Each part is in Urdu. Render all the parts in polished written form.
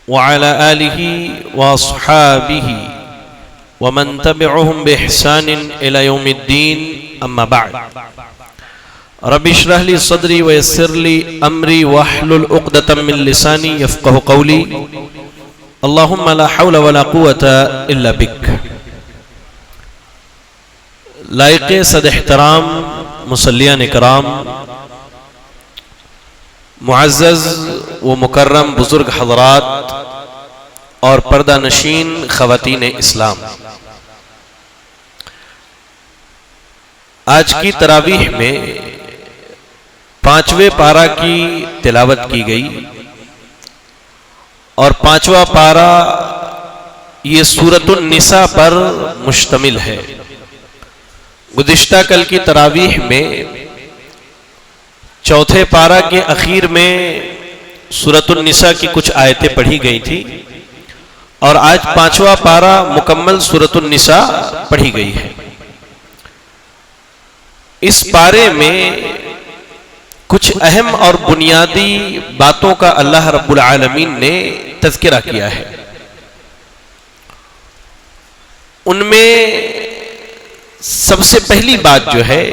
وعلى آله وأصحابه ومن تبعهم بإحسان إلى يوم الدين أما بعد رب اشرح لي صدري ويسر لي أمري واحلل عقدة من لساني يفقهوا قولي اللهم لا حول ولا قوة إلا بك. لائق صد احترام مصلیان اکرام، معزز و مکرم بزرگ حضرات اور پردہ نشین خواتین اسلام، آج کی تراویح میں 5ویں پارہ کی تلاوت کی گئی اور 5واں پارہ یہ سورۃ النساء پر مشتمل ہے. گزشتہ کل کی تراویح میں چوتھے پارہ کے اخیر میں سورۃ النساء کی کچھ آیتیں پڑھی گئی تھی اور آج 5واں پارہ مکمل سورۃ النساء پڑھی گئی ہے. اس پارے میں کچھ اہم اور بنیادی باتوں کا اللہ رب العالمین نے تذکرہ کیا ہے. ان میں سب سے پہلی بات جو ہے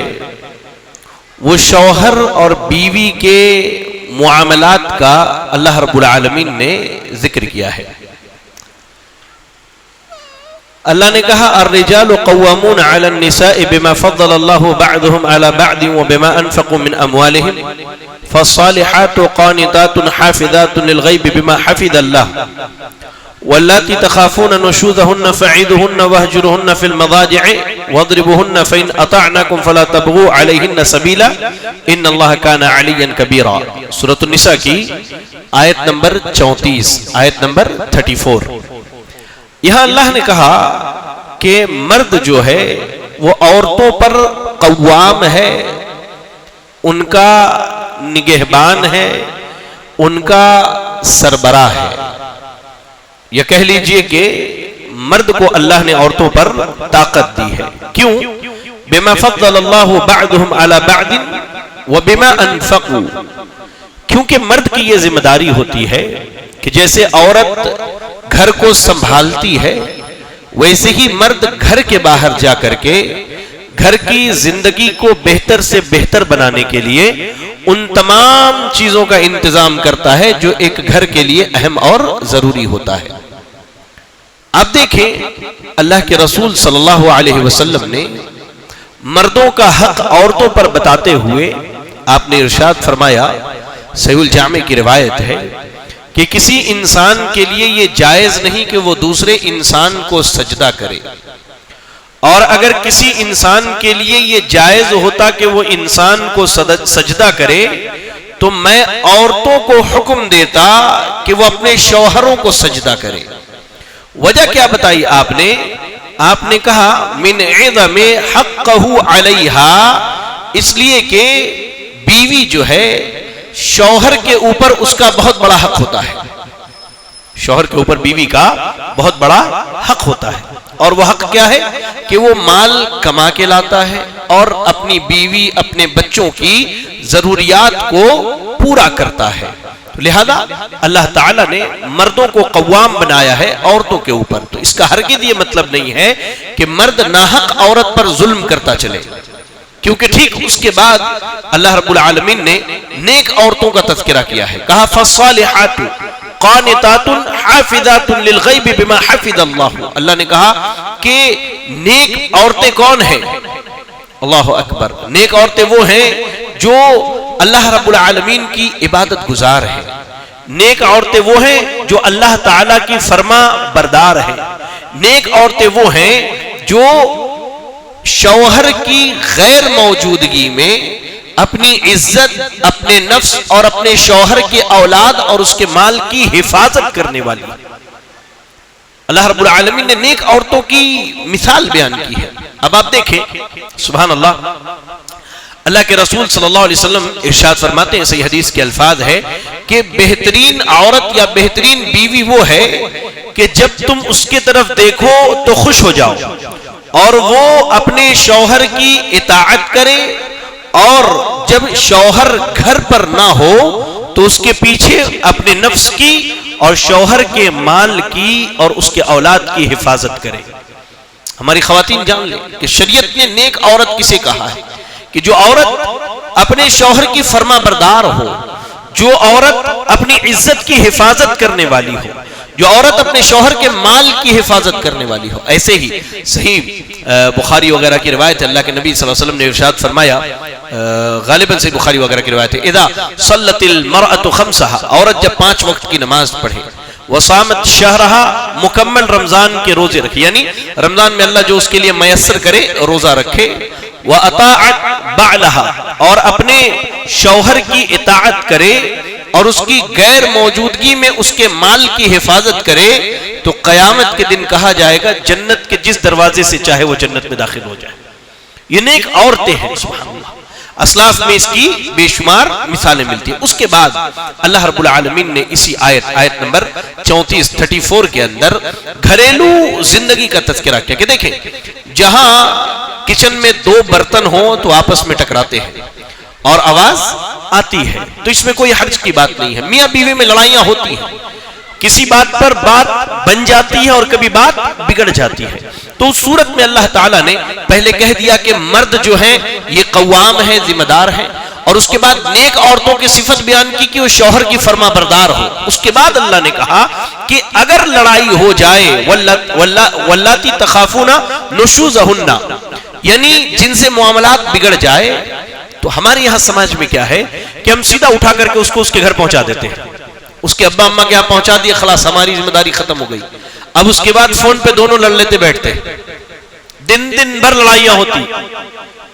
وہ شوہر اور بیوی کے معاملات کا اللہ رب العالمین نے ذکر کیا ہے. اللہ نے کہا الرجال قوامون علی النساء بما فضل اللہ بعضهم علی بعض وبما انفقوا من اموالهم فالصالحات قانتات حافظات للغیب بما حفظ اللہ واللاتی تخافون نشوزهن فعیدهن واہجرهن فی المضاجع واضربوهن فإن اطعناکم فلا تبغوا علیہن سبیلا ان اللہ کان علیا کبیرا. سورۃ النساء کی آیت نمبر 34، آیت نمبر 34. یہاں اللہ نے کہا کہ مرد جو ہے وہ عورتوں پر قوام ہے، ان کا نگہبان ہے، ان کا سربراہ ہے. یا کہہ لیجئے کہ مرد کو اللہ نے عورتوں پر طاقت دی ہے. کیوں؟ بما فضل اللہ بعضهم علی بعض وبما انفقوا. کیونکہ مرد کی یہ ذمہ داری ہوتی ہے کہ جیسے عورت گھر کو سنبھالتی ہے ویسے ہی مرد گھر کے باہر جا کر کے گھر کی زندگی کو بہتر سے بہتر بنانے کے لیے ان تمام چیزوں کا انتظام کرتا ہے جو ایک گھر کے لیے اہم اور ضروری ہوتا ہے. آپ دیکھیں اللہ کے رسول صلی اللہ علیہ وسلم نے مردوں کا حق عورتوں پر بتاتے ہوئے آپ نے ارشاد فرمایا، صحیح الجامع کی روایت ہے کہ کسی انسان کے لیے یہ جائز نہیں کہ وہ دوسرے انسان کو سجدہ کرے، اور اگر کسی انسان کے لیے یہ جائز ہوتا کہ وہ انسان کو سجدہ کرے تو میں عورتوں کو حکم دیتا کہ وہ اپنے شوہروں کو سجدہ کرے. وجہ کیا بتائی آپ نے کہا من عظم حقہ علیہا، اس لیے کہ بیوی جو ہے شوہر کے اوپر اس کا بہت بڑا حق ہوتا ہے. شوہر کے اوپر بیوی کا بہت بڑا حق ہوتا ہے، اور وہ حق کیا ہے کہ وہ مال کما کے لاتا ہے اور اپنی بیوی اپنے بچوں کی ضروریات کو پورا کرتا ہے. لہذا اللہ تعالیٰ نے مردوں کو قوام بنایا ہے عورتوں کے اوپر. تو اس کا ہرگز یہ مطلب نہیں ہے کہ مرد ناحق عورت پر ظلم کرتا چلے، کیونکہ ٹھیک اس کے بعد اللہ رب العالمین نے نیک عورتوں کا تذکرہ کیا ہے. کہا فالصالحات قانتات حافظات للغیب بما حفظ اللہ. اللہ نے کہا کہ نیک عورتیں کون ہیں؟ اللہ اکبر. نیک عورتیں وہ ہیں جو اللہ رب العالمین کی عبادت گزار ہیں. نیک عورتیں وہ ہیں جو اللہ تعالیٰ کی فرما بردار ہیں. نیک عورتیں وہ ہیں جو شوہر کی غیر موجودگی میں اپنی عزت، اپنے نفس اور اپنے شوہر کی اولاد اور اس کے مال کی حفاظت کرنے والی. اللہ رب العالمین نے نیک عورتوں کی مثال بیان کی ہے. اب آپ دیکھیں سبحان اللہ، اللہ کے رسول صلی اللہ علیہ وسلم ارشاد فرماتے ہیں، صحیح حدیث کے الفاظ ہے کہ بہترین عورت یا بہترین بیوی وہ ہے کہ جب تم اس کے طرف دیکھو تو خوش ہو جاؤ اور وہ اپنے شوہر کی اطاعت کرے، اور جب شوہر گھر پر نہ ہو تو اس کے پیچھے اپنے نفس کی اور شوہر کے مال کی اور اس کے اولاد کی حفاظت کرے. ہماری خواتین جان لیں کہ شریعت نے نیک عورت کسے کہا ہے کہ جو عورت اپنے شوہر کی فرما بردار ہو، جو عورت اپنی عزت کی حفاظت کرنے والی ہو، جو عورت اپنے شوہر کے مال کی حفاظت کرنے والی ہو. ایسے ہی صحیح بخاری وغیرہ کی روایت ہے، اللہ کے نبی صلی اللہ علیہ وسلم نے ارشاد فرمایا، غالباً سے بخاری وغیرہ کی روایت ہے، اذا صلت المرأة خمسها، عورت جب 5 وقت کی نماز پڑھے، وصامت شہرہا، مکمل رمضان کے روزے رکھے، یعنی رمضان میں اللہ جو اس کے لیے میسر کرے روزہ رکھے، وَأَطَاعَتْ بَعْلَهَا، اور اپنے شوہر کی اطاعت کرے اور اس کی غیر موجودگی میں اس کے مال کی حفاظت کرے، تو قیامت کے دن کہا جائے گا جنت کے جس دروازے سے چاہے وہ جنت میں داخل ہو جائے. یہ نیک عورتیں ہیں. سبحان اللہ. اسلاف میں اس کی بے شمار مثالیں ملتی ہیں. اس کے بعد اللہ رب العالمین نے اسی آیت نمبر 34 کے اندر گھریلو زندگی کا تذکرہ کیا کہ دیکھیں، جہاں کچن میں 2 برتن ہوں تو آپس میں ٹکراتے ہیں اور آواز آتی ہے، تو اس میں کوئی حرج کی بات نہیں ہے. میاں بیوی میں لڑائیاں ہوتی ہیں، کسی بات پر بات بن جاتی ہے اور کبھی بات بگڑ جاتی ہے. تو اس صورت میں اللہ تعالیٰ نے پہلے کہہ دیا کہ مرد جو ہیں یہ قوام ہیں، ذمہ دار ہیں، اور اس کے بعد نیک عورتوں کی صفت بیان کی کہ وہ شوہر کی فرما بردار ہو. اس کے بعد اللہ نے کہا کہ اگر لڑائی ہو جائے، واللاتی تخافون نشوزہن، یعنی جن سے معاملات بگڑ جائے، تو ہمارے یہاں سماج میں کیا ہے کہ ہم سیدھا اٹھا کر کے اس کے گھر پہنچا دیتے ہیں، اس کے ابا اماں کے یہاں پہنچا دیا، خلاص ہماری ذمہ داری ختم ہو گئی. اب اس کے بعد فون پہ دونوں لڑ لیتے بیٹھتے، دن بھر لڑائیاں ہوتی،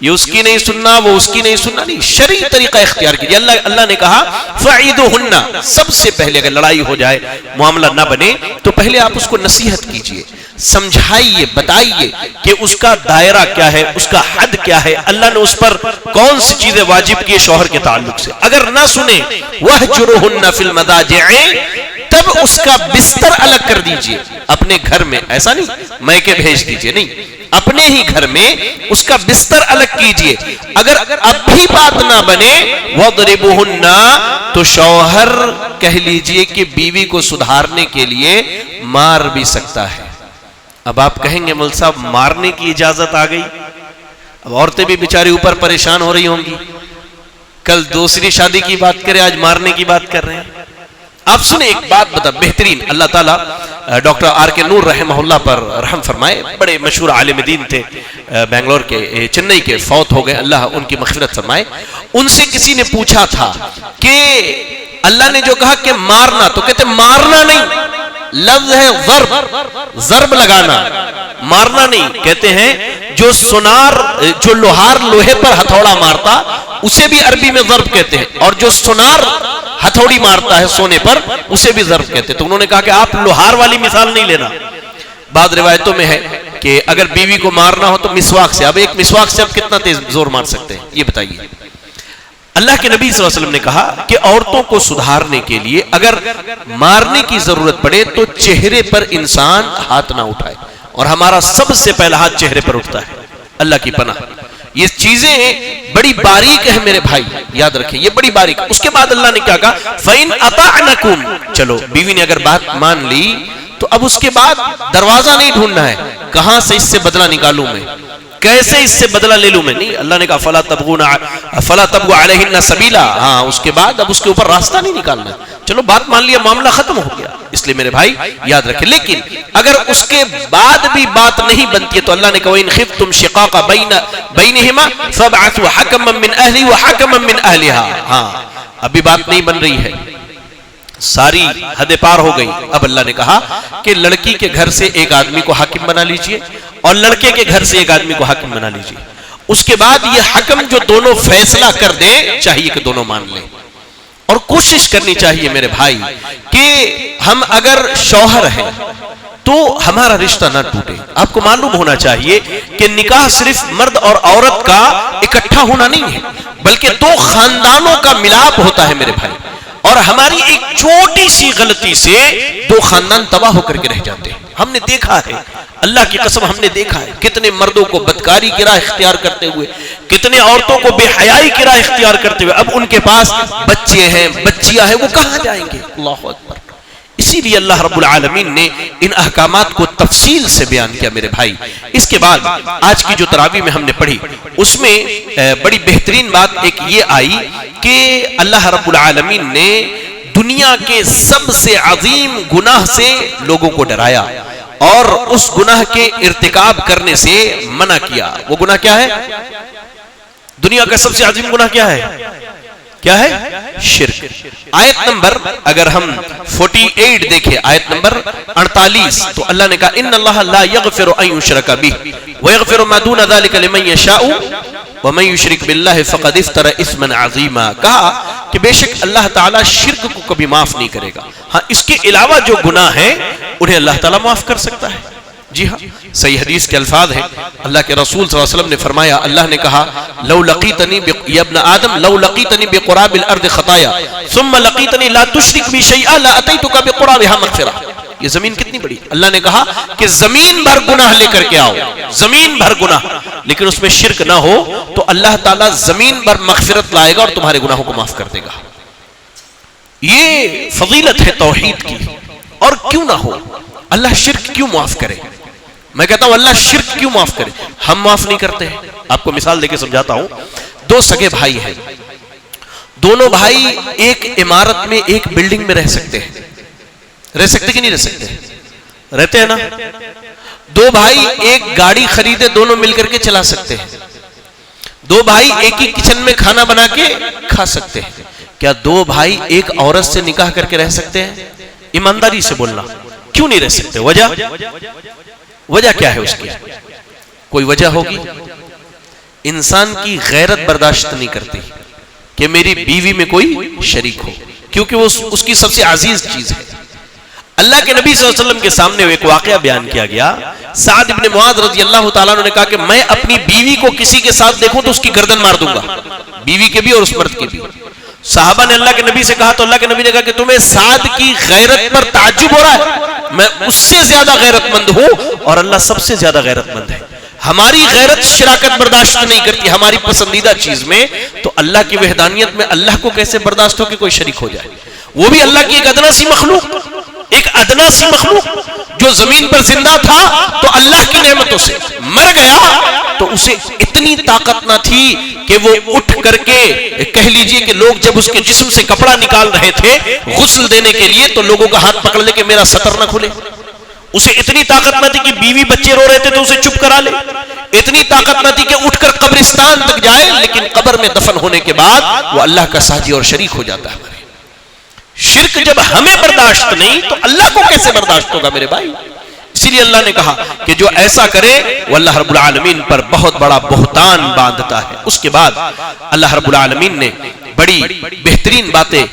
یہ اس کی نہیں سننا، وہ اس کی نہیں سننا. نہیں، شرعی طریقہ اختیار کیجیے. اللہ نے کہا فَعِدُهُنَّ، سب سے پہلے اگر لڑائی ہو جائے، معاملہ نہ بنے، تو پہلے آپ اس کو نصیحت کیجیے، سمجھائیے، بتائیے کہ اس کا دائرہ کیا ہے، اس کا حد کیا ہے، اللہ نے اس پر کون سی چیزیں واجب کی شوہر کے تعلق سے. اگر نہ سنے، وَاهْجُرُهُنَّ فِي الْمَضَاجِعِ، تب اس کا بستر الگ کر دیجئے اپنے گھر میں. ایسا نہیں میکے بھیج دیجئے، نہیں، اپنے ہی گھر میں اس کا بستر الگ کیجئے. اگر اب بھی بات نہ بنے، وَاضْرِبُوهُنَّ، تو شوہر کہہ لیجئے کہ بیوی کو سدھارنے کے لیے مار بھی سکتا ہے. اب آپ کہیں گے مول صاحب مارنے کی اجازت آ گئی، اب عورتیں بھی بیچاری اوپر پریشان ہو رہی ہوں گی، کل دوسری شادی کی بات کرے، آج مارنے کی بات کر رہے ہیں. آپ سنیں ایک بات بتا، بہترین، اللہ تعالیٰ ڈاکٹر آر کے نور رحمہ اللہ پر رحم فرمائے، بڑے مشہور عالم دین تھے، بنگلور کے، چنئی کے، فوت ہو گئے، اللہ ان کی مغفرت فرمائے. ان سے کسی نے پوچھا تھا کہ اللہ نے جو کہا کہ مارنا، تو کہتے مارنا نہیں، لفظ ہے ضرب، ضرب لگانا، مارنا نہیں. کہتے ہیں جو جو لوہار لوہے پر ہتھوڑا مارتا اسے بھی عربی میں ضرب کہتے ہیں، اور جو سونار ہتھوڑی مارتا ہے سونے پر اسے بھی ضرب کہتے ہیں. تو انہوں نے کہا کہ آپ لوہار والی مثال نہیں لینا. بعض روایتوں میں ہے کہ اگر بیوی کو مارنا ہو تو مسواک سے. اب ایک مسواک سے اب کتنا تیز زور مار سکتے ہیں یہ بتائیے. اللہ کے نبی صلی اللہ علیہ وسلم نے کہا کہ عورتوں کو سدھارنے کے لیے اگر مارنے کی ضرورت پڑے تو چہرے پر انسان ہاتھ نہ اٹھائے، اور ہمارا سب سے پہلا ہاتھ چہرے پر اٹھتا ہے. اللہ کی پناہ، یہ چیزیں بڑی باریک ہیں میرے بھائی، یاد رکھیں یہ بڑی باریک. اس کے بعد اللہ نے کیا کہا، فَإِنْ أَطَعْنَكُمْ، چلو بیوی نے اگر بات مان لی تو اب اس کے بعد دروازہ نہیں ڈھونڈنا ہے، کہاں سے اس سے بدلہ نکالوں میں، کیسے اس سے بدلہ لے لوں میں. نہیں، اللہ نے کہا فَلَا تَبْغُوا عَلَيْهِنَّ سَبِيلًا، ہاں اس کے بعد اب اس کے اوپر راستہ نہیں نکالنا. چلو بات مان لیا، معاملہ ختم ہو گیا. اس لیے میرے بھائی یاد رکھیں. لیکن اگر اس کے بعد بھی بات نہیں بنتی ہے تو اللہ نے کہا وَإِنْ خِفْتُمْ شِقَاقَ بَيْنِهِمَا فَابْعَثُوا حَكَمًا مِّنْ أَهْلِهِ وَحَكَمًا مِّنْ أَهْلِهَا. ہاں ابھی بات نہیں بن رہی ہے، ساری حد پار ہو گئی. اب اللہ نے کہا کہ لڑکی کے گھر سے ایک آدمی کو حاکم بنا لیجئے اور لڑکے کے گھر سے ایک آدمی کو حاکم بنا لیجئے. اس کے بعد یہ حکم جو دونوں فیصلہ کر دے چاہیے کہ دونوں مان لیں. اور کوشش کرنی چاہیے میرے بھائی کہ ہم اگر شوہر ہیں تو ہمارا رشتہ نہ ٹوٹے. آپ کو معلوم ہونا چاہیے کہ نکاح صرف مرد اور عورت کا اکٹھا ہونا نہیں ہے، بلکہ 2 خاندانوں کا ملاپ ہوتا ہے میرے بھائی. اور ہماری ایک چھوٹی سی غلطی سے 2 خاندان تباہ ہو کر کے رہ جاتے ہیں. ہم نے دیکھا ہے، اللہ کی قسم ہم نے دیکھا ہے کتنے مردوں کو بدکاری کی راہ اختیار کرتے ہوئے، کتنے عورتوں کو بے حیائی کی راہ اختیار کرتے ہوئے. اب ان کے پاس بچے ہیں، بچیاں ہیں، وہ کہاں جائیں گے؟ اللہ اکبر. اسی لیے اللہ رب العالمین نے ان احکامات کو تفصیل سے بیان کیا میرے بھائی. اس کے بعد آج کی جو تراویح میں ہم نے پڑھی اس میں بڑی بہترین بات ایک یہ آئی کہ اللہ رب العالمین نے دنیا کے سب سے عظیم گناہ سے لوگوں کو ڈرایا اور اس گناہ کے ارتکاب کرنے سے منع کیا. وہ گناہ کیا ہے؟ دنیا کا سب سے عظیم گناہ کیا ہے؟ کیا ہے؟ شرک. آیت نمبر اگر ہم 48 دیکھیں، آیت نمبر 48، تو اللہ نے کہا ان اللہ لا یغفر ان یشرک بہ ویغفر ما دون ذلک لمن یشاء ومن یشرک باللہ فقد افتری اثما عظیما. کہا کہ بے شک اللہ تعالیٰ شرک کو کبھی معاف نہیں کرے گا، ہاں اس کے علاوہ جو گناہ ہیں انہیں اللہ تعالیٰ معاف کر سکتا ہے. جی ہاں، صحیح حدیث کے الفاظ ہیں، اللہ کے رسول صلی اللہ علیہ وسلم نے فرمایا، اللہ نے کہا لو لقیتنی یا ابن آدم لو لقیتنی بقراب الارض خطایا ثم لقیتنی لا تشرک بی شیئا لا اتیتک بقرابها مغفرہ. یہ زمین کتنی بڑی، اللہ نے کہا کہ زمین بھر گناہ لے کر کے آؤ، زمین بھر گناہ، لیکن اس میں شرک نہ ہو تو اللہ تعالیٰ زمین بھر مغفرت لائے گا اور تمہارے گناہوں کو معاف کر دے گا. یہ فضیلت ہے توحید کی. اور کیوں نہ ہو، اللہ شرک کیوں معاف کرے؟ میں کہتا ہوں اللہ شرک کیوں معاف کرے؟ ہم معاف نہیں کرتے ہیں. آپ کو مثال دے کے سمجھاتا ہوں. دو سگے بھائی ہیں، دونوں بھائی ایک عمارت میں ایک بلڈنگ میں رہ سکتے ہیں. رہ سکتے کہ نہیں رہ سکتے؟ رہتے ہیں نا. دو بھائی ایک گاڑی خریدے، دونوں مل کر کے چلا سکتے ہیں. دو بھائی ایک ہی کچن میں کھانا بنا کے کھا سکتے ہیں. کیا دو بھائی ایک عورت سے نکاح کر کے رہ سکتے ہیں؟ ایمانداری سے بولنا، کیوں نہیں رہ سکتے؟ وجہ کیا ہے اس کی؟ کوئی وجہ ہوگی. انسان کی غیرت برداشت نہیں کرتی کہ میری بیوی میں کوئی شریک ہو، کیونکہ وہ اس کی سب سے عزیز چیز ہے. اللہ کے نبی صلی اللہ علیہ وسلم کے سامنے ایک واقعہ بیان کیا گیا. سعد ابن معاذ رضی اللہ تعالیٰ عنہ نے کہا کہ میں اپنی بیوی کو کسی کے ساتھ دیکھوں تو اس کی گردن مار دوں گا، بیوی کے بھی اور اس مرد کے بھی. صحابہ نے اللہ کے نبی سے کہا تو اللہ کے نبی نے کہا کہ تمہیں سعد کی غیرت پر تعجب ہو رہا ہے؟ میں اس سے زیادہ غیرت مند ہوں اور اللہ سب سے زیادہ غیرت مند ہے. ہماری غیرت شراکت برداشت نہیں کرتی ہماری پسندیدہ چیز میں، تو اللہ کی وحدانیت میں اللہ کو کیسے برداشت ہو کہ کوئی شریک ہو جائے؟ وہ بھی اللہ کی ایک ادنا سی مخلوق، ایک ادنا سی مخلوق جو زمین پر زندہ تھا تو اللہ کی نعمتوں سے مر گیا تو اسے اتنی طاقت نہ تھی کہ وہ اٹھ کر کے کہہ لیجئے کہ لوگ جب اس کے جسم سے کپڑا نکال رہے تھے غسل دینے کے لیے تو لوگوں کا ہاتھ پکڑ لے کہ میرا سطر نہ کھلے. اسے اتنی طاقت نہ تھی کہ بیوی بچے رو رہے تھے تو اسے چپ کرا لے. اتنی طاقت نہ تھی کہ اٹھ کر قبرستان تک جائے، لیکن قبر میں دفن ہونے کے بعد وہ اللہ کا ساجی اور شریک ہو جاتا ہے. شرک جب ہمیں برداشت نہیں تو اللہ کو کیسے برداشت ہوگا میرے بھائی؟ اسی لیے اللہ نے کہا کہ جو ایسا کرے وہ اللہ رب العالمین پر بہت بڑا بہتان باندھتا ہے. اس کے بعد اللہ رب العالمین نے بڑی بہترین باتیں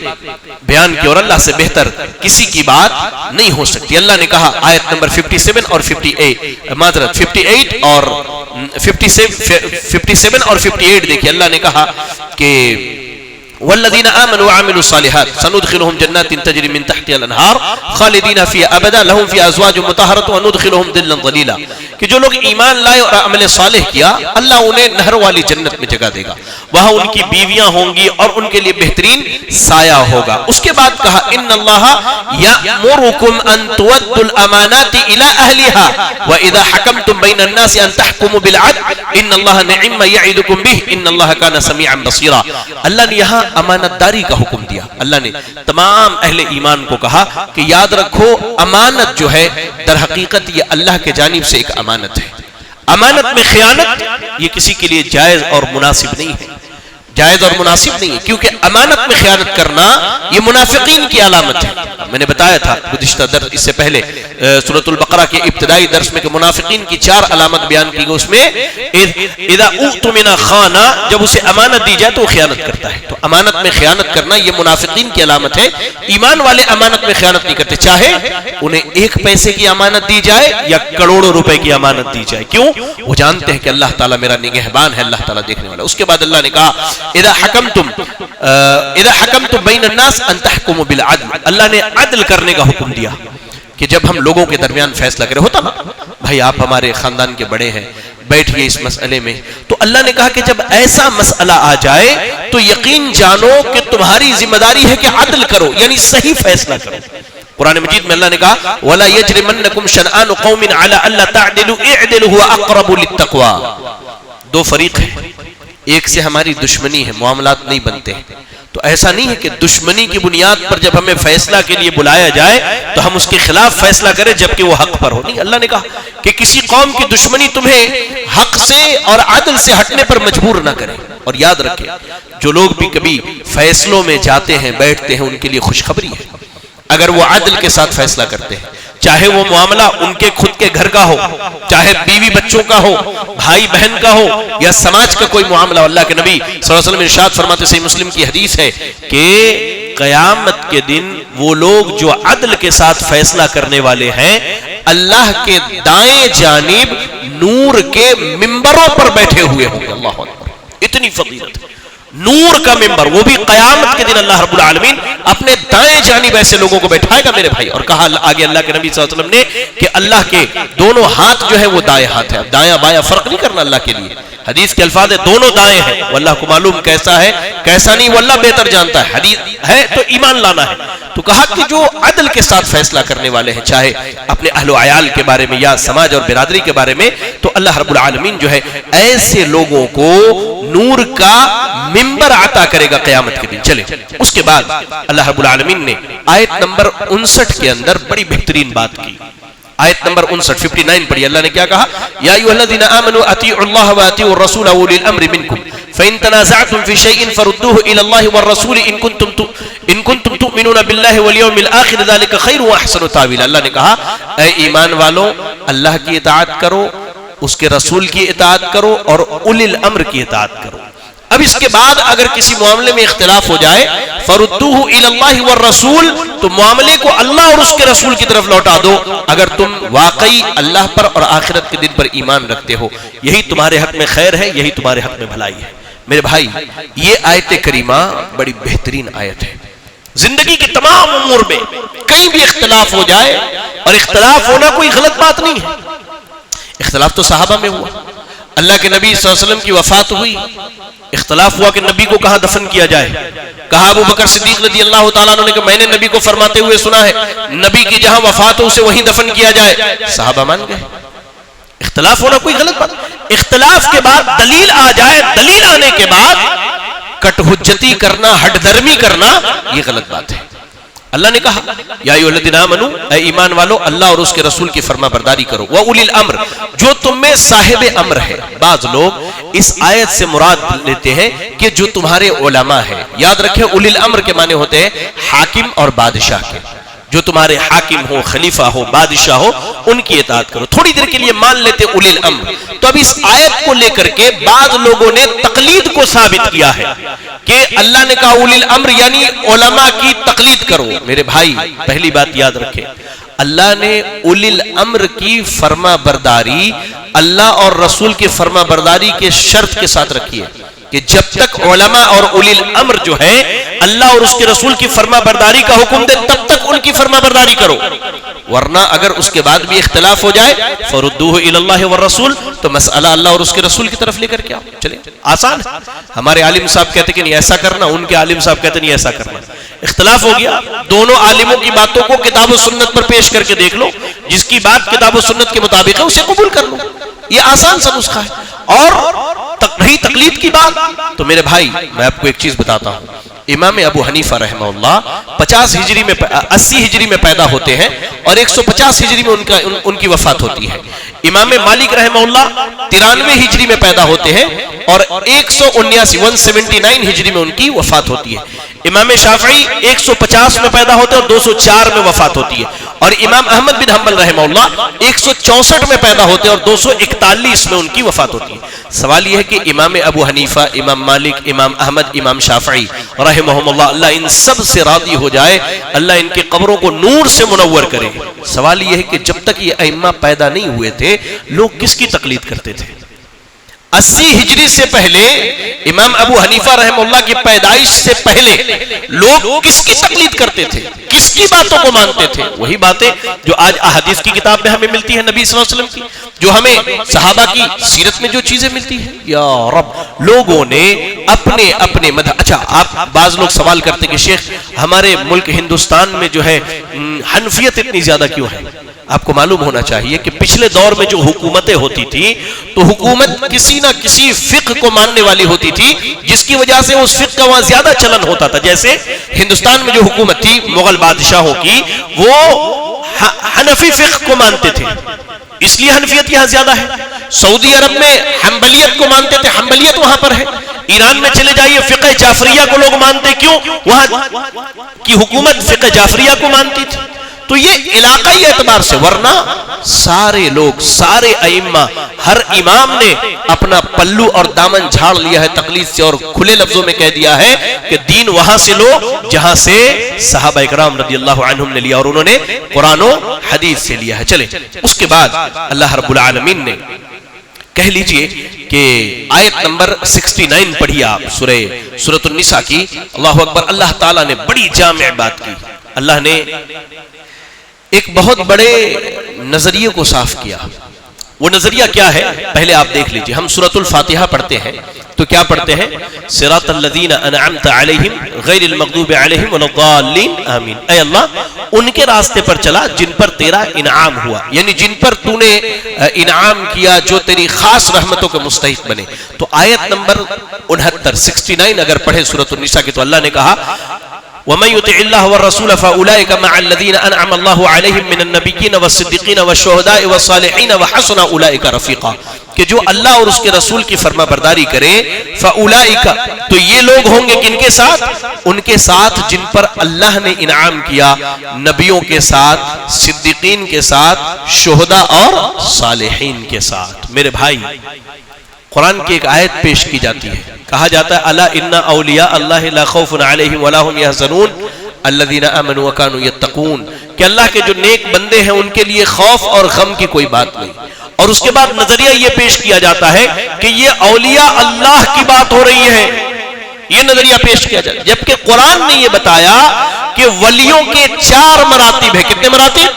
بیان کی اور اللہ سے بہتر کسی کی بات نہیں ہو سکتی. اللہ نے کہا آیت نمبر 57 اور 58 معذرت 58 اور 57 اور 58 دیکھیں. اللہ نے کہا کہ والذین آمنوا وعملوا الصالحات سندخلهم جنات تجری من تحتها الانہار خالدین فیہا ابدا لهم فیہا ازواج مطہرۃ وندخلهم ظلا ظلیلا. کہ جو لوگ ایمان لائے اور عمل صالح کیا اللہ انہیں نہر والی جنت میں جگہ دے گا، وہاں ان کی بیویاں ہوں گی اور ان کے لیے بہترین سایہ ہوگا. اس کے بعد کہا ان اللہ یأمرکم ان تؤدوا الامانات الی اہلها واذا حکمتم بین الناس ان تحکموا بالعدل ان اللہ نعم ما یعظکم بہ ان اللہ کان سمیعا بصیرا. اللہ نے یہاں امانت داری کا حکم دیا. اللہ نے تمام اہل ایمان کو کہا کہ یاد رکھو امانت جو ہے در حقیقت یہ اللہ کے جانب سے ایک امانت ہے. امانت میں خیانت یہ کسی کے لیے جائز اور مناسب نہیں ہے، جائز اور مناسب نہیں ہے، کیونکہ امانت میں خیانت کرنا یہ منافقین کی علامت ہے. میں نے بتایا تھا گزشتہ درس اس سے پہلے سورۃ البقرہ کے ابتدائی درس میں کہ منافقین کی 4 علامت بیان کی گئی. اس میں اذا اؤتمن خان، جب اسے امانت دی جائے تو وہ خیانت کرتا ہے. تو امانت میں خیانت کرنا یہ منافقین کی علامت ہے. ایمان والے امانت میں خیانت نہیں کرتے، چاہے انہیں 1 پیسے کی امانت دی جائے یا کروڑوں روپے کی امانت دی جائے. کیوں؟ وہ جانتے ہیں کہ اللہ تعالیٰ میرا نگہبان ہے، اللہ تعالیٰ دیکھنے والا. اس کے بعد اللہ نے کہا اذا حکمتم بین الناس ان تحکموا بالعدل. اللہ نے عدل کرنے کا حکم دیا کہ جب ہم لوگوں کے درمیان فیصلہ کریں. ہوتا نا بھائی آپ ہمارے خاندان کے بڑے ہیں، بیٹھئے اس مسئلے میں. تو اللہ نے کہا کہ جب ایسا مسئلہ آ جائے تو یقین جانو کہ تمہاری ذمہ داری ہے کہ عدل کرو، یعنی صحیح فیصلہ کرو. قرآن مجید میں اللہ نے کہا وَلَا يَجْرِمَنَّكُمْ شَنْآنُ قَوْمٍ عَلَىٰ أَلَّا تَعْدِلُوا اعْدِلُوا هُوَ أَقْرَبُ لِلتَّقْوَىٰ. دو فریق ہیں، ایک سے ہماری دشمنی ہے، معاملات نہیں بنتے ہیں. تو ایسا نہیں ہے کہ دشمنی کی بنیاد پر جب ہمیں فیصلہ کے لیے بلایا جائے تو ہم اس کے خلاف فیصلہ کریں جبکہ وہ حق پر ہو. نہیں، اللہ نے کہا کہ کسی قوم کی دشمنی تمہیں حق سے اور عدل سے ہٹنے پر مجبور نہ کرے. اور یاد رکھیں، جو لوگ بھی کبھی فیصلوں میں جاتے ہیں بیٹھتے ہیں ان کے لیے خوشخبری ہے اگر وہ عدل کے ساتھ فیصلہ کرتے ہیں، چاہے وہ معاملہ ان کے خود کے گھر کا ہو، چاہے بیوی بچوں کا ہو، بھائی بہن کا ہو، یا سماج کا کوئی معاملہ. اللہ کے نبی صلی اللہ علیہ وسلم ارشاد فرماتے، صحیح مسلم کی حدیث ہے کہ قیامت کے دن وہ لوگ جو عدل کے ساتھ فیصلہ کرنے والے ہیں اللہ کے دائیں جانب نور کے ممبروں پر بیٹھے ہوئے ہوں گے. اللہ اکبر، اتنی فضیلت، نور کا ممبر، وہ بھی قیامت کے دن اللہ رب العالمین اپنے دائیں جانب ایسے لوگوں کو بیٹھائے گا میرے بھائی. اور کہا آگے اللہ کے نبی صلی اللہ علیہ وسلم نے کہ اللہ کے دونوں ہاتھ جو ہے وہ دائیں ہاتھ ہے. اب دایاں بایاں فرق نہیں کرنا اللہ کے لیے. حدیث کے الفاظ ہے دونوں دائیں ہیں، وہ اللہ کو معلوم کیسا ہے کیسا نہیں وہ اللہ بہتر جانتا ہے. حدیث ہے تو ایمان لانا ہے. تو کہا کہ جو عدل کے ساتھ فیصلہ کرنے والے ہیں، چاہے اپنے اہل و عیال کے بارے میں یا سماج اور برادری کے بارے میں، تو اللہ رب العالمین جو ہے ایسے لوگوں کو نور کا ممبر عطا کرے گا قیامت کے دن. چلے اس کے بعد اللہ رب العالمین نے آیت نمبر 59 کے اندر بڑی بہترین بات کی. آیت نمبر 59 پڑھی. اللہ نے کیا کہا؟ یا ایھا الذین آمنوا اطیعوا اللہ واطیعوا الرسول واولی الامر منکم فإن تنازعتم في شيء فردوه إلى الله والرسول إن كنتم تؤمنون بالله واليوم الآخر ذلك خير وأحسن تأويلا. اللہ نے کہا اے ایمان والو، اللہ کی اطاعت کرو، اس کے رسول کی اطاعت کرو اور اولی الامر کی اطاعت کرو. اب اس کے بعد اگر کسی معاملے میں اختلاف ہو جائے فردوه الى الله والرسول، تو معاملے کو اللہ اور اس کے رسول کی طرف لوٹا دو اگر تم واقعی اللہ پر اور آخرت کے دن پر ایمان رکھتے ہو. یہی تمہارے حق میں خیر ہے، یہی تمہارے حق میں بھلائی ہے. میرے بھائی، یہ آیت کریمہ بڑی بہترین آیت ہے. زندگی کے تمام امور میں کہیں بھی اختلاف ہو جائے، اور اختلاف ہونا کوئی غلط بات نہیں ہے. اختلاف تو صحابہ میں ہوا. اللہ کے نبی صلی اللہ علیہ وسلم کی وفات ہوئی، اختلاف ہوا کہ نبی کو کہاں دفن کیا جائے. کہا ابو بکر صدیق رضی اللہ تعالیٰ عنہ نے کہ میں نے نبی کو فرماتے ہوئے سنا ہے نبی کی جہاں وفات ہو اسے وہیں دفن کیا جائے. صحابہ مان گئے. اختلاف ہونا کوئی غلط بات. اختلاف کے بعد دلیل آ جائے، دلیل آنے کے بعد کٹ حجتی کرنا، ہٹ درمی کرنا، یہ غلط بات ہے. اللہ نے کہا یا ایھا الذین آمنوا، اے ایمان والو اللہ اور اس کے رسول کی فرما برداری کرو. وَأُولِي الْأَمْرِ، جو تم میں صاحب امر ہے. بعض لوگ اس آیت سے مراد لیتے ہیں کہ جو تمہارے علماء ہیں. یاد رکھیں اولی الامر کے معنی ہوتے ہیں حاکم اور بادشاہ کے. جو تمہارے حاکم ہو، خلیفہ ہو، بادشاہ ہو، ان کی اطاعت کرو. تھوڑی دیر کے لیے مان لیتے اولی الامر. تو اب اس آیت کو لے کر کے بعض لوگوں نے تقلید کو ثابت کیا ہے کہ اللہ نے کہا اولی الامر یعنی علماء کی تقلید کرو. میرے بھائی، پہلی بات یاد رکھیں، اللہ نے اولی الامر کی فرما برداری اللہ اور رسول کی فرما برداری کے شرط کے ساتھ رکھی ہے کہ جب تک علماء اور اولی الامر جو ہے اللہ اور اس کے رسول کی فرما برداری کا حکم دے تب تک ان کی فرما برداری کرو. ورنہ اگر اس کے بعد بھی اختلاف ہو جائے فردوہ الی اللہ والرسول، تو مسئلہ اللہ اور اس کے رسول کی طرف لے کر کے آؤ. چلیں، آسان ہے. ہمارے عالم صاحب کہتے کہ نہیں ایسا کرنا، ان کے عالم صاحب کہتے نہیں ایسا کرنا. اختلاف ہو گیا، دونوں عالموں کی باتوں کو کتاب و سنت پر پیش کر کے دیکھ لو، جس کی بات کتاب و سنت کے مطابق ہے اسے قبول کر لو. یہ آسان سا نسخہ ہے. اور رہی تقلید کی بات، تو میرے بھائی میں آپ کو ایک چیز بتاتا ہوں. امام ابو حنیفہ رحمہ اللہ 80 ہجری میں پیدا ہوتے ہیں اور 150 ہجری میں ان کی وفات ہوتی ہے. امام مالک رحمہ اللہ 93 ہجری میں پیدا ہوتے ہیں اور 179 ہجری میں ان کی وفات ہوتی ہے. امام شافعی 150 میں پیدا ہوتے ہیں اور 204 میں وفات ہوتی ہے. اور امام احمد بن حنبل رحمہ اللہ 164 میں پیدا ہوتے ہیں اور 241 میں ان کی وفات ہوتی ہے. سوال یہ ہے کہ امام ابو حنیفہ، امام مالک، امام احمد، امام شافعی رحمہم اللہ، اللہ ان سب سے راضی ہو جائے، اللہ ان کی قبروں کو نور سے منور کرے. سوال یہ ہے کہ جب تک یہ ائمہ پیدا نہیں ہوئے تھے لوگ کس کی تقلید کرتے تھے؟ 80 ہجری سے پہلے امام ابو حنیفہ رحمہ اللہ کی پیدائش سے پہلے لوگ کس کی تقلید کرتے تھے؟ کس کی باتوں کو مانتے تھے؟ وہی باتیں جو آج احادیث کی کتاب میں ہمیں ملتی ہے نبی صلی اللہ علیہ وسلم کی، جو ہمیں صحابہ کی سیرت میں جو چیزیں ملتی ہیں. یا رب، لوگوں نے اپنے مذہب. اچھا، آپ بعض لوگ سوال کرتے کہ شیخ ہمارے ملک ہندوستان میں جو ہے حنفیت اتنی زیادہ کیوں ہے؟ آپ کو معلوم ہونا چاہیے کہ پچھلے دور میں جو حکومتیں ہوتی تھی تو حکومت کسی نہ کسی فقہ کو ماننے والی ہوتی تھی جس کی وجہ سے اس فقہ کا وہاں زیادہ چلن ہوتا تھا. جیسے ہندوستان میں جو حکومت تھی مغل بادشاہوں کی، وہ حنفی فقہ کو مانتے تھے، اس لیے حنفیت یہاں زیادہ ہے. سعودی عرب میں حنبلیت کو مانتے تھے، حنبلیت وہاں پر ہے. ایران میں چلے جائیے فقہ جعفریہ کو لوگ مانتے، کیوں؟ وہاں کی حکومت فقہ جعفریہ کو مانتی تھی. تو یہ علاقائی اعتبار سے، ورنہ سارے لوگ، سارے ائمہ، ہر امام نے اپنا پلو اور دامن جھاڑ لیا ہے تقلید سے، اور کھلے لفظوں میں کہہ دیا ہے کہ دین وہاں سے لو جہاں سے صحابہ اکرام رضی اللہ عنہم نے لیا، اور انہوں نے قرآن و حدیث سے لیا ہے. چلیں اس کے بعد اللہ رب العالمین نے کہہ لیجئے کہ آیت نمبر 69 پڑھی آپ سورۃ النساء کی. اللہ اکبر. اللہ تعالیٰ نے بڑی جامع بات کی. اللہ نے ایک بہت بڑے نظریے کو صاف کیا. وہ نظریہ کیا ہے پہلے آپ دیکھ لیجئے. ہم سورۃ الفاتحہ پڑھتے ہیں تو کیا پڑھتے ہیں؟ صراط الذین انعمت علیہم غیر المغضوب علیہم ولا الضالین آمین. اے اللہ ان کے راستے پر چلا جن پر تیرا انعام ہوا، یعنی جن پر تو نے انعام کیا، جو تیری خاص رحمتوں کے مستحق بنے. تو آیت نمبر 69 اگر پڑھیں سورۃ النساء کی تو اللہ نے کہا وَمَن يُطِعِ اللَّهَ وَالرَّسُولَ فَأُولَٰئِكَ مَعَ الَّذِينَ أَنْعَمَ اللَّهُ عَلَيْهِم مِّنَ النَّبِيِّينَ وَالصِّدِّيقِينَ وَالشُّهَدَاءِ وَالصَّالِحِينَ وَحَسُنَ أُولَٰئِكَ رَفِيقًا، کہ جو اللہ اور اس کے رسول کی فرما برداری کرے. فَأُولَٰئِكَ، تو یہ لوگ ہوں گے کن کے ساتھ؟ ان کے ساتھ جن پر اللہ نے انعام کیا، نبیوں کے ساتھ، صدیقین کے ساتھ، شہداء اور صالحین کے ساتھ. میرے بھائی قرآن کی ایک آیت پیش کی جاتی ہے، کہا جاتا ہے الا ان اولیاء اللہ لا خوف علیہم ولا هم يحزنون الذین آمنوا وكانوا يتقون، کہ اللہ کے جو نیک بندے ہیں ان کے لیے خوف اور غم کی کوئی بات نہیں. اور اس کے بعد نظریہ یہ پیش کیا جاتا ہے کہ یہ اولیاء اللہ کی بات ہو رہی ہے، یہ نظریہ پیش کیا جاتا ہے. جبکہ قرآن نے یہ بتایا کہ ولیوں کے 4 مراتب ہیں. کتنے مراتب؟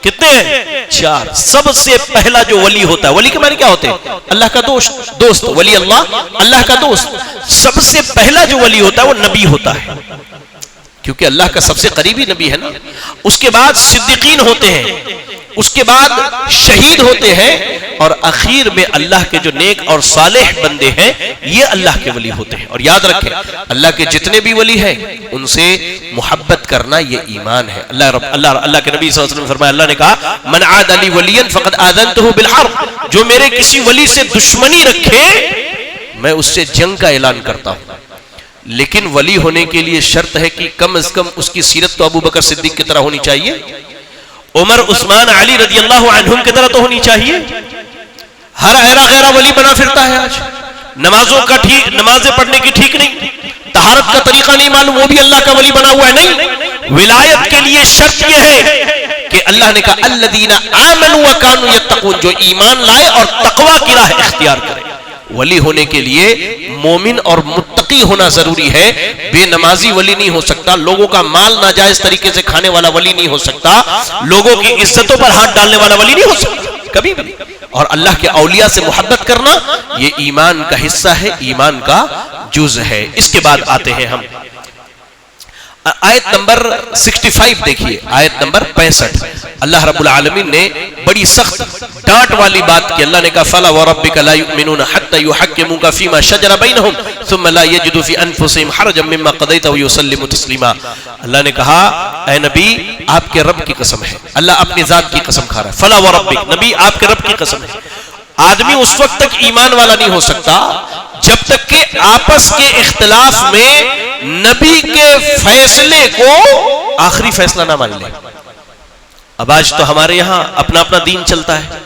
کتنے ہیں؟ 4. سب سے پہلا جو ولی ہوتا ہے، ولی کے معنی کیا ہوتے ہیں؟ اللہ کا دوست. ولی اللہ کا دوست. سب سے پہلا جو ولی ہوتا ہے وہ نبی ہوتا ہے، کیونکہ اللہ کا سب سے قریبی نبی ہے نا. اس کے بعد صدیقین ہوتے ہیں، اس کے بعد شہید ہوتے ہیں، اور اخیر میں اللہ کے جو نیک اور صالح بندے ہیں یہ اللہ کے ولی ہوتے ہیں. اور یاد رکھیں اللہ کے جتنے بھی ولی ہیں ان سے محبت کرنا یہ ایمان ہے. اللہ کے نبی صلی اللہ علیہ وسلم نے فرمایا، اللہ نے کہا من عاد لی ولیا فقد آذنتہ بالحرب، جو میرے کسی ولی سے دشمنی رکھے میں اس سے جنگ کا اعلان کرتا ہوں. لیکن ولی ہونے کے لیے شرط ہے کہ کم از کم اس کی سیرت تو ابو بکر صدیق کی طرح ہونی چاہیے، عمر عثمان علی رضی اللہ عنہم کی طرح تو ہونی چاہیے. ہر ایرا غیرہ ولی بنا پھرتا ہے آج. نمازیں پڑھنے کی ٹھیک نہیں، طہارت کا طریقہ نہیں معلوم، وہ بھی اللہ کا ولی بنا ہوا ہے. نہیں، ولایت کے لیے شرط یہ ہے کہ اللہ نے کہا الذین آمنوا وکانوا یتقون، جو ایمان لائے اور تقوی کی راہ اختیار کرے. ولی ہونے کے لیے مومن اور متقی ہونا ضروری ہے. بے نمازی ولی نہیں ہو سکتا، لوگوں کا مال ناجائز طریقے سے کھانے والا ولی نہیں ہو سکتا، لوگوں کی عزتوں پر ہاتھ ڈالنے والا ولی نہیں ہو سکتا کبھی بھی. اور اللہ کے اولیاء سے محبت کرنا یہ ایمان کا حصہ ہے، ایمان کا جز ہے. اس کے بعد آتے ہیں ہم آیت نمبر 65 دیکھیے، آیت نمبر 65. اللہ رب العالمین نے بڑی سخت ڈانٹ والی بات کی. اللہ نے کہا فَلَا وَرَبِّكَ لَا يُؤْمِنُونَ حَتَّى يُحَكِّمُوكَ فِي مَا شَجَرَ بَيْنَهُمْ ثُمَّ لَا يَجِدُوا فِي أَنفُسِهِمْ حَرَجًا مِّمَّا قَضَيْتَ وَيُسَلِّمُوا تَسْلِيمًا. اللہ نے کہا اے نبی آپ کے رب کی قسم ہے. اللہ اپنی ذات کی قسم کھا رہا ہے. فَلَا وَرَبِّكَ، نبی آپ کے رب کی قسم ہے. آدمی اس وقت تک ایمان والا نہیں ہو سکتا جب تک کہ آپس کے اختلاف میں نبی کے فیصلے کو آخری فیصلہ نہ مان لے. اب آج تو ہمارے یہاں اپنا اپنا دین چلتا ہے.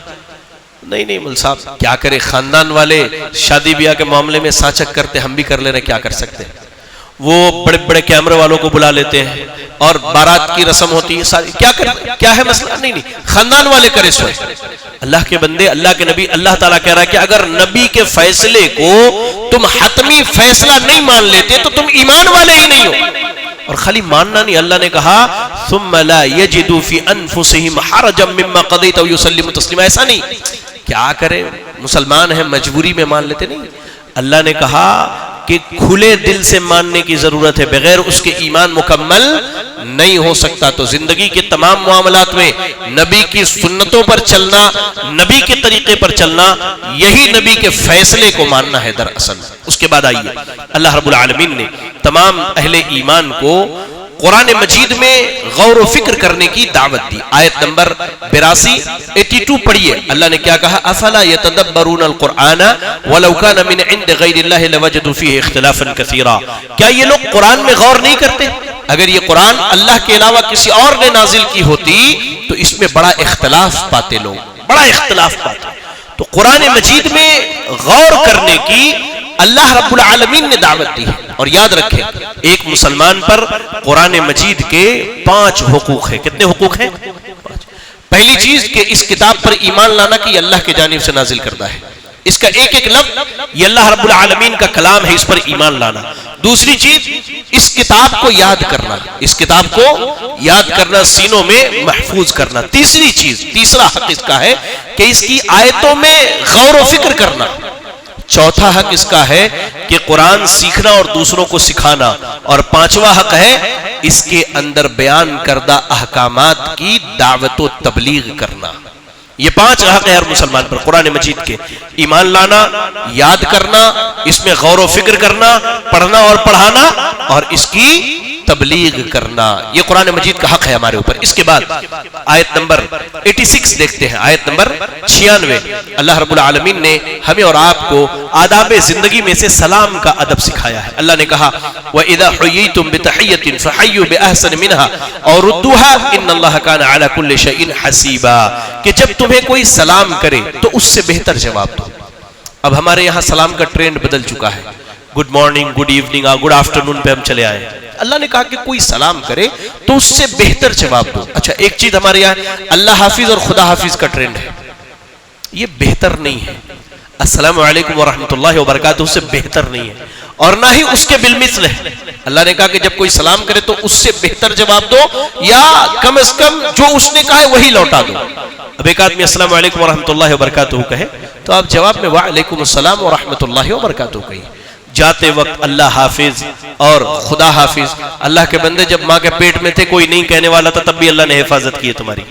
نہیں مل صاحب کیا کرے، خاندان والے شادی بیاہ کے معاملے میں سانچک کرتے، ہم بھی کر لے رہے، کیا کر سکتے ہیں. وہ بڑے بڑے کیمرے والوں کو بلا لیتے ہیں اور بارات کی رسم ہوتی ہے ساری. کیا ہے مسئلہ؟ نہیں خاندان والے کرے سوئے. اللہ کے بندے، اللہ کے نبی، اللہ تعالیٰ کہہ رہا ہے کہ اگر نبی کے فیصلے کو تم حتمی فیصلہ نہیں مان لیتے تو تم ایمان والے ہی نہیں ہو. اور خالی ماننا نہیں، اللہ نے کہا ثم لا يجدوا في انفسهم حرجا مما قضيت ويسلموا تسليما. ایسا نہیں کیا کرے، مسلمان ہیں مجبوری میں مان لیتے. نہیں، اللہ نے کہا کہ کھلے دل سے ماننے کی ضرورت ہے، بغیر اس کے ایمان مکمل نہیں ہو سکتا. تو زندگی کے تمام معاملات میں نبی کی سنتوں پر چلنا, نبی کے طریقے پر چلنا, یہی نبی کے فیصلے کو ماننا ہے دراصل. اس کے بعد آئیے, اللہ رب العالمین نے تمام اہل ایمان کو قرآن مجید میں غور و فکر کرنے کی دعوت دی. آیت نمبر 82 پڑھیے, اللہ نے کیا کہا؟ افلا یتدبرون القرآن ولو کان من عند غیر اللہ لوجدوا فیہ اختلافا کثیرا. کیا یہ لوگ قرآن میں غور نہیں کرتے؟ اگر یہ قرآن اللہ کے علاوہ کسی اور نے نازل کی ہوتی تو اس میں بڑا اختلاف پاتے لوگ, بڑا اختلاف پاتے. تو قرآن مجید میں غور کرنے کی اللہ رب العالمین نے دعوت دی ہے. اور یاد رکھیں, ایک مسلمان پر قرآن مجید کے 5 حقوق ہیں. کتنے حقوق ہیں؟ پہلی چیز کہ اس کتاب پر ایمان لانا کہ یہ اللہ کی جانب سے نازل کردہ ہے, اس کا ایک ایک لفظ یہ اللہ رب العالمین کا کلام ہے, اس پر ایمان لانا. دوسری چیز اس کتاب کو یاد کرنا, اس کتاب کو یاد کرنا, سینوں میں محفوظ کرنا. تیسری چیز, تیسرا حق اس کا ہے کہ اس کی آیتوں میں غور و فکر کرنا. چوتھا حق اس کا ہے کہ قرآن سیکھنا اور دوسروں کو سکھانا. اور پانچواں حق ہے اس کے اندر بیان کردہ احکامات کی دعوت و تبلیغ کرنا. یہ 5 حق ہے ہر مسلمان پر قرآن مجید کے: ایمان لانا, یاد کرنا, اس میں غور و فکر کرنا, پڑھنا اور پڑھانا, اور اس کی تبلیغ کرنا. یہ قرآن مجید کا حق ہے ہمارے اوپر. اس کے بعد آیت نمبر 86 دیکھتے ہیں, آیت نمبر 96. اللہ رب العالمین نے ہمیں اور آپ کو آداب زندگی میں سے سلام کا ادب سکھایا ہے. اللہ نے کہا وَإِذَا حُيِّيتُم بِتَحِيَّةٍ فَحَيُّوا بِأَحْسَنَ مِنْهَا أَوْ رُدُّوهَا إِنَّ اللَّهَ كَانَ عَلَى كُلِّ شَيْءٍ حَسِيبًا. کہ جب تمہیں کوئی سلام کرے تو اس سے بہتر جواب دو. اب ہمارے یہاں سلام کا ٹرینڈ بدل چکا ہے. Good morning, good evening, good afternoon پہ ہم چلے آئے. اللہ نے کہا کہ کوئی سلام کرے تو اس سے بہتر جواب دو. اچھا, ایک چیز ہمارے یہاں اللہ حافظ اور خدا حافظ کا ٹرینڈ ہے, یہ بہتر نہیں ہے. السلام علیکم ورحمۃ اللہ وبرکاتہ سے بہتر نہیں ہے, اور نہ ہی اس کے بالمثل ہے. اللہ نے کہا کہ جب کوئی سلام کرے تو اس سے بہتر جواب دو, یا کم از کم جو اس نے کہا ہے وہی لوٹا دو. اب ایک آدمی السلام علیکم ورحمۃ اللہ وبرکاتہ کہے تو آپ جواب میں وعلیکم السلام ورحمۃ اللہ وبرکاتہ کہیے. جاتے وقت اللہ حافظ اور خدا حافظ. اللہ کے بندے, جب ماں کے پیٹ میں تھے کوئی نہیں کہنے والا تھا, تب بھی اللہ نے حفاظت کی ہے تمہاری.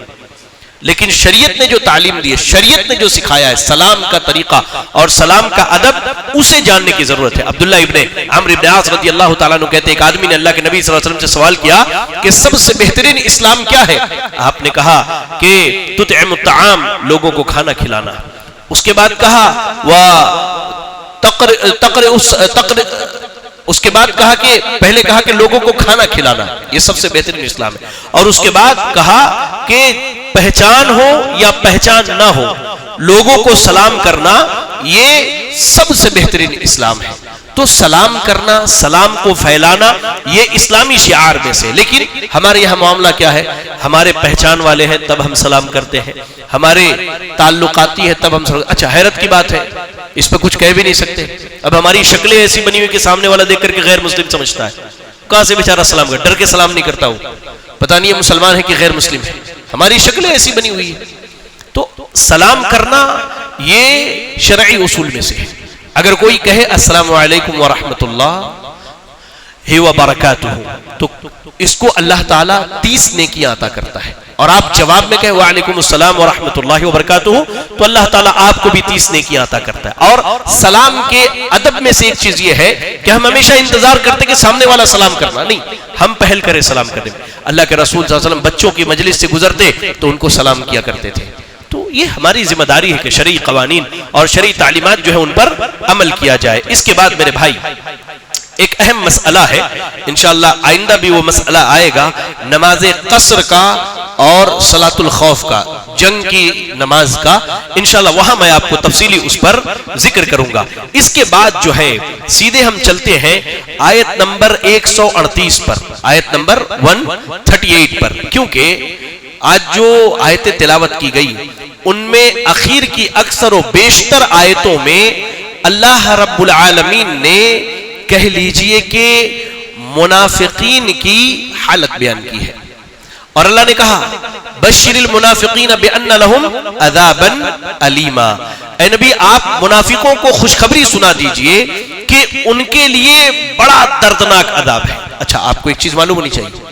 لیکن شریعت نے جو تعلیم دی ہے, شریعت نے جو سکھایا ہے سلام کا طریقہ اور سلام کا ادب, اسے جاننے کی ضرورت ہے. عبداللہ ابن عمرو ابن عاص رضی اللہ تعالیٰ عنہ کہتے ہیں ایک آدمی نے اللہ کے نبی صلی اللہ علیہ وسلم سے سوال کیا کہ سب سے بہترین اسلام کیا ہے؟ آپ نے کہا کہ تطعم الطعام, لوگوں کو کھانا کھلانا. اس کے بعد کہا اس کے بعد کہا کہ پہلے کہا کہ لوگوں کو کھانا کھلانا, یہ سب سے بہترین اسلام ہے. اور اس کے بعد کہا کہ پہچان ہو یا پہچان نہ ہو, لوگوں کو سلام کرنا یہ سب سے بہترین اسلام ہے. تو سلام کرنا, سلام کو پھیلانا, یہ اسلامی شعار میں سے. لیکن ہمارے یہاں معاملہ کیا ہے, ہمارے پہچان والے ہیں تب ہم سلام کرتے ہیں, ہمارے تعلقاتی ہے تب ہم سلام. اچھا, حیرت کی بات ہے, اس پہ کچھ کہہ بھی نہیں سکتے. اب ہماری شکلیں ایسی بنی ہوئی کہ سامنے والا دیکھ کر کے غیر مسلم سمجھتا ہے, کہاں سے بیچارہ سلام کر, ڈر کے سلام نہیں کرتا ہوں, پتہ نہیں ہے مسلمان ہے کہ غیر مسلم ہے. ہماری شکلیں ایسی بنی ہوئی ہے. تو سلام کرنا یہ شرعی اصول میں سے ہے. اگر کوئی کہے السلام علیکم ورحمۃ اللہ وبرکاتہ, تو اس کو اللہ تعالیٰ 30 نیکیاں عطا کرتا ہے. اور آپ جواب میں کہیں وعلیکم السلام ورحمۃ اللہ وبرکاتہ, تو اللہ تعالیٰ آپ کو بھی 30 نیکیاں عطا کرتا ہے. اور سلام کے ادب میں سے ایک چیز یہ ہے کہ ہم ہمیشہ انتظار کرتے کہ سامنے والا سلام کرنا نہیں, ہم پہل کریں سلام کرنے میں. اللہ کے رسول صلی اللہ علیہ وسلم بچوں کی مجلس سے گزرتے تو ان کو سلام کیا کرتے تھے. تو یہ ہماری ذمہ داری ہے کہ شرعی قوانین اور شرعی تعلیمات جو ہے ان پر عمل کیا جائے. اس کے بعد میرے بھائی ایک اہم مسئلہ ہے, انشاءاللہ آئندہ بھی وہ مسئلہ آئے گا, نماز قصر کا اور صلاۃ الخوف کا, جنگ کی نماز کا. انشاءاللہ وہاں میں آپ کو تفصیلی اس پر ذکر کروں گا. اس کے بعد جو ہے سیدھے ہم چلتے ہیں آیت نمبر 138 پر, آیت نمبر 138 پر, کیونکہ آج جو آیتیں تلاوت کی گئی ان میں اخیر کی اکثر و بیشتر آیتوں میں اللہ رب العالمین نے کہہ لیجئے کہ منافقین کی حالت بیان کی ہے. اور اللہ نے کہا بشر المنافقین بان لهم عذابا الیما, اے نبی آپ منافقوں کو خوشخبری سنا دیجئے کہ ان کے لیے بڑا دردناک عذاب ہے. اچھا, آپ کو ایک چیز معلوم ہونی چاہیے,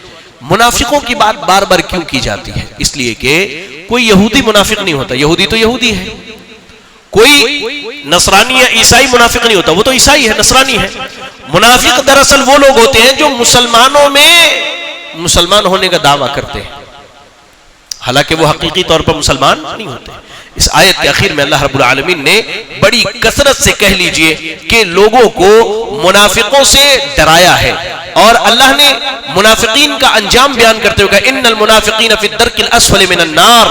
منافقوں کی بات بار بار کیوں کی جاتی ہے؟ اس لیے کہ کوئی یہودی منافق نہیں ہوتا، یہودی تو یہودی ہے، کوئی نصرانی یا عیسائی منافق نہیں ہوتا، وہ تو عیسائی ہے، نصرانی ہے۔ منافق دراصل وہ لوگ ہوتے ہیں جو مسلمانوں میں مسلمان ہونے کا دعویٰ کرتے ہیں، حالانکہ وہ حقیقی طور پر مسلمان نہیں ہوتے۔ اس آیت کے اخیر میں اللہ رب العالمین نے بڑی کثرت سے کہہ لیجئے کہ لوگوں کو منافقوں سے ڈرایا ہے، اور اللہ نے منافقین کا انجام بیان کرتے ہوئے کہا ان المنافقین فی الدرک الاسفل من النار،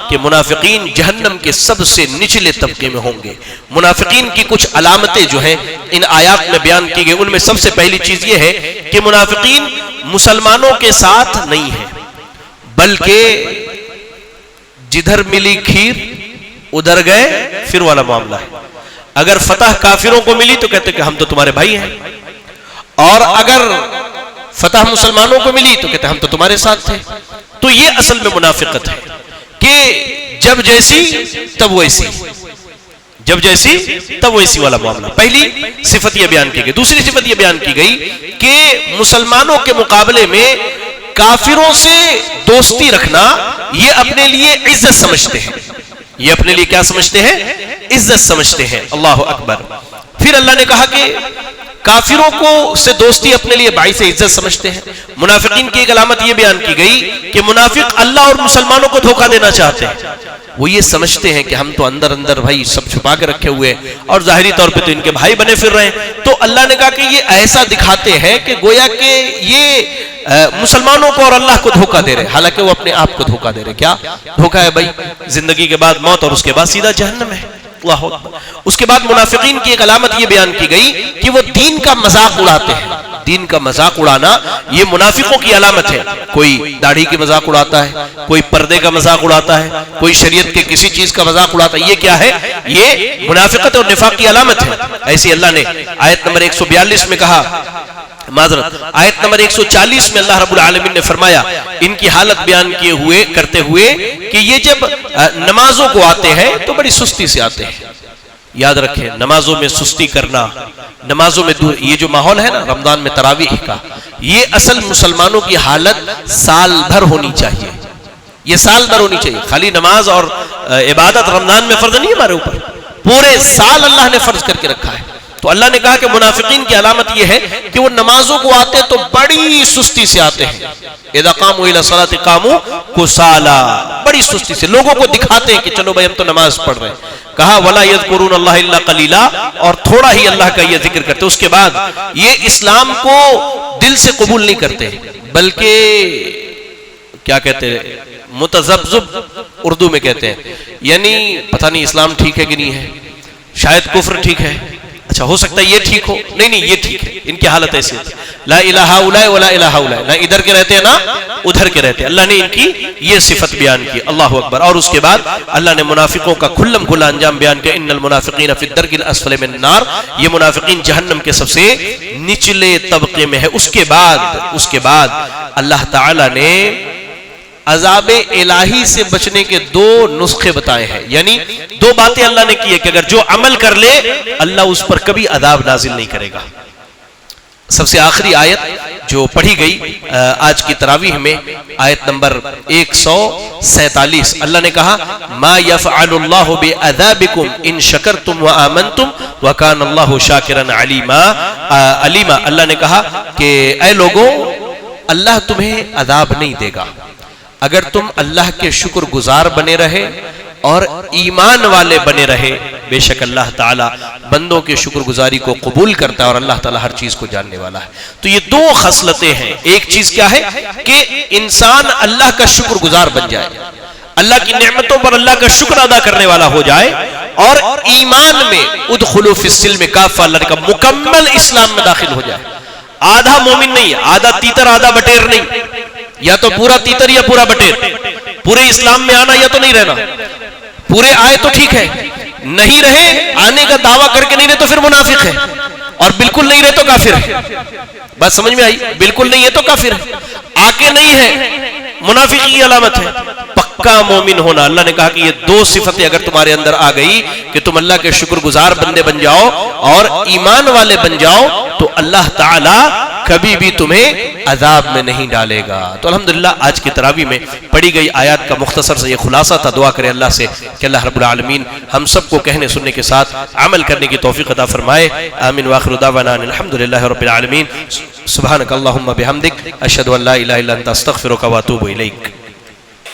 کہ منافقین جہنم کے سب سے نچلے طبقے میں ہوں گے۔ منافقین کی کچھ علامتیں جو ہیں ان آیات میں بیان کی گئی، ان میں سب سے پہلی چیز یہ ہے کہ منافقین مسلمانوں کے ساتھ نہیں ہیں، بلکہ جدھر ملی کھیر ادھر گئے پھر والا معاملہ ہے۔ اگر فتح کافروں کو ملی تو کہتے کہ ہم تو تمہارے بھائی ہیں، اور اگر فتح مسلمانوں کو ملی تو کہتے ہم تو تمہارے ساتھ تھے۔ تو یہ اصل میں منافقت ہے کہ جب جیسی تب ویسی، جب جیسی تب ویسی والا معاملہ۔ پہلی صفت یہ بیان کی گئی۔ دوسری صفت یہ بیان کی گئی کہ مسلمانوں کے مقابلے میں کافروں سے دوستی رکھنا یہ اپنے لیے عزت سمجھتے ہیں، یہ اپنے لیے کیا سمجھتے ہیں؟ عزت سمجھتے ہیں۔ اللہ اکبر۔ پھر اللہ نے کہا کہ کافروں کو سے دوستی اپنے لیے باعث عزت سمجھتے ہیں۔ منافقین کی ایک علامت یہ بیان کی گئی کہ منافق اللہ اور مسلمانوں کو دھوکہ دینا چاہتے ہیں، وہ یہ سمجھتے ہیں کہ ہم تو اندر اندر بھائی سب چھپا کے رکھے ہوئے ہیں اور ظاہری طور پہ تو ان کے بھائی بنے پھر رہے ہیں۔ تو اللہ نے کہا کہ یہ ایسا دکھاتے ہیں کہ گویا کہ یہ مسلمانوں کو اور اللہ کو دھوکہ دے رہے، حالانکہ وہ اپنے آپ کو دھوکہ دے رہے۔ کیا دھوکہ ہے بھائی؟ زندگی کے بعد موت اور اس کے بعد سیدھا جہنم ہے۔ اللہ اکبر۔ اس کے بعد منافقین کی ایک علامت یہ بیان کی گئی کہ وہ دین کا مذاق اڑاتے ہیں۔ دین کا مذاق اڑانا یہ منافقوں کی علامت ہے۔ کوئی داڑھی کی مذاق اڑاتا ہے، کوئی پردے کا مذاق اڑاتا ہے، کوئی شریعت کے کسی چیز کا مذاق اڑاتا ہے۔ یہ کیا ہے؟ یہ منافقت اور نفاق کی علامت ہے۔ ایسی اللہ نے آیت نمبر 142 میں کہا، معذرت آیت نمبر 140 میں اللہ رب العالمین نے فرمایا ان کی حالت بیان کیے ہوئے کرتے ہوئے کہ یہ جب نمازوں کو آتے ہیں تو بڑی سستی سے آتے ہیں۔ یاد رکھیں، نمازوں میں سستی کرنا، نمازوں میں دور، یہ جو ماحول ہے نا رمضان میں تراویح کا، یہ اصل مسلمانوں کی حالت سال بھر ہونی چاہیے، یہ سال بھر ہونی چاہیے۔ خالی نماز اور عبادت رمضان میں فرض نہیں ہے ہمارے اوپر، پورے سال اللہ نے فرض کر کے رکھا ہے۔ تو اللہ نے کہا کہ منافقین کی علامت یہ ہے کہ وہ نمازوں کو آتے تو بڑی سستی سے آتے ہیں۔ اذا قاموا الى الصلاۃ قاموا کسالا، بڑی سستی سے لوگوں کو دکھاتے ہیں کہ چلو بھائی ہم تو نماز پڑھ رہے ہیں۔ کہا ولا یذکرون اللہ الا قلیلا، اور تھوڑا ہی اللہ کا یہ ذکر کرتے۔ اس کے بعد یہ اسلام کو دل سے قبول نہیں کرتے، بلکہ کیا کہتے ہیں، متذبذب اردو میں کہتے ہیں، یعنی پتہ نہیں اسلام ٹھیک ہے کہ نہیں ہے، شاید کفر ٹھیک ہے، اچھا ہو سکتا ہے یہ ٹھیک ہو، نہیں نہیں یہ ٹھیک ہے۔ ان کی حالت ایسی ہے، لا الہ الا ولا الہ الا، نہ ادھر کے رہتے ہیں نہ ادھر کے رہتے ہیں۔ اللہ نے ان کی یہ صفت بیان کی، اللہ اکبر۔ اور اس کے بعد اللہ نے منافقوں کا کھلم کھلا انجام بیان کیا، ان المنافقین فی الدرک الاسفل من النار، یہ منافقین جہنم کے سب سے نچلے طبقے میں ہے۔ اس کے بعد اللہ تعالی نے عذاب الہی سے بچنے کے دو نسخے بتائے ہیں، یعنی دو باتیں اللہ نے کی ہے کہ اگر جو عمل کر لے اللہ اس پر کبھی عذاب نازل نہیں کرے گا۔ سب سے آخری آیت جو پڑھی گئی آج کی تراویح میں، آیت نمبر 147، اللہ نے کہا ما یفعل اللہ بعذابکم ان شکرتم وآمنتم وکان اللہ شاکرا علیما۔ اللہ نے کہا کہ اے لوگوں، اللہ تمہیں عذاب نہیں دے گا اگر تم اللہ کے شکر گزار بنے رہے اور ایمان والے بنے رہے۔ بے شک اللہ تعالیٰ بندوں کے شکر گزاری کو قبول کرتا ہے اور اللہ تعالیٰ ہر چیز کو جاننے والا ہے۔ تو یہ دو خصلتیں ہیں، ایک چیز کیا ہے کہ انسان اللہ کا شکر گزار بن جائے، اللہ کی نعمتوں پر اللہ کا شکر ادا کرنے والا ہو جائے، اور ایمان میں ادخلوا فی السلم کافہ، اللہ کا مکمل اسلام میں داخل ہو جائے۔ آدھا مومن نہیں، آدھا تیتر آدھا بٹیر نہیں، یا تو پورا تیتر یا پورا بٹیر، پورے اسلام میں آنا یا تو نہیں رہنا۔ پورے آئے تو ٹھیک ہے، نہیں رہے، آنے کا دعویٰ کر کے نہیں رہے تو پھر منافق ہے، اور بالکل نہیں رہے تو کافر ہے۔ بات سمجھ میں آئی؟ بالکل نہیں ہے تو کافر ہے، آ کے نہیں ہے منافق کی علامت ہے۔ پکا مومن ہونا، اللہ نے کہا کہ یہ دو صفتیں اگر تمہارے اندر آ گئی کہ تم اللہ کے شکر گزار بندے بن جاؤ اور ایمان والے بن جاؤ، تو اللہ تعالی کبھی بھی تمہیں عذاب میں نہیں ڈالے گا۔ تو الحمدللہ آج کی تراویح میں پڑھی گئی آیات کا مختصر سے یہ خلاصہ تھا۔ دعا کرے اللہ سے کہ اللہ رب العالمین ہم سب کو کہنے سننے کے ساتھ عمل کرنے کی توفیق عطا فرمائے۔ آمین وآخر دعوانا الحمدللہ رب العالمین۔ سبحانک اللہم بحمدک اشہد ان لا الہ الا انت استغفرک واتوب الیک۔